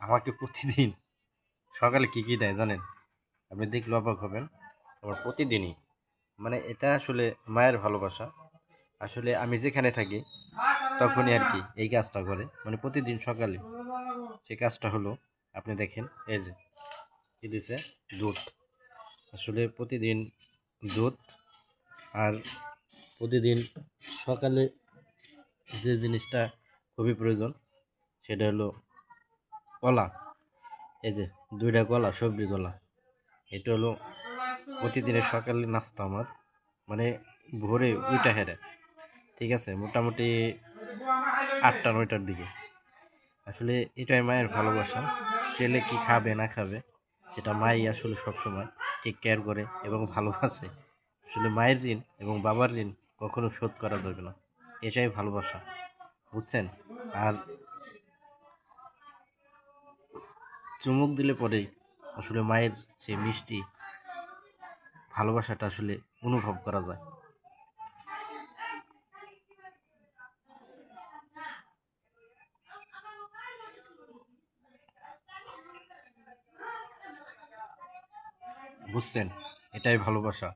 আমাকে প্রতিদিন সকালে কী কী দেয় জানেন? আপনি দেখলে অবাক হবেন। আমার প্রতিদিনই মানে এটা আসলে মায়ের ভালোবাসা। আসলে আমি যেখানে থাকি তখনই আর কি এই কাজটা করে। মানে প্রতিদিন সকালে সেই কাজটা হলো আপনি দেখেন এই যে কি দিছে দুধ। আসলে প্রতিদিন দুধ আর প্রতিদিন সকালে যে জিনিসটা খুবই প্রয়োজন সেটা হলো কলা। এই যে ২টা কলা, সবজি কলা। এটা হলো প্রতিদিনের সকালে নাস্তা আমার। মানে ভোরে উইঠা হেরে, ঠিক আছে? মোটামুটি ৮টা ৯টার দিকে। আসলে এটাই মায়ের ভালোবাসা। ছেলে কি খাবে না খাবে সেটা মাই আসলে সবসময় টেক কেয়ার করে এবং ভালোবাসে। আসলে মায়ের ঋণ এবং বাবার ঋণ কখনো শোধ করা যাবে না। এটাই ভালোবাসা, বুঝছেন? আর চুমুক দিলে পরেই আসলে মায়ের সেই মিষ্টি ভালোবাসাটা আসলে অনুভব করা যায়। বুঝছেন? এটাই ভালোবাসা।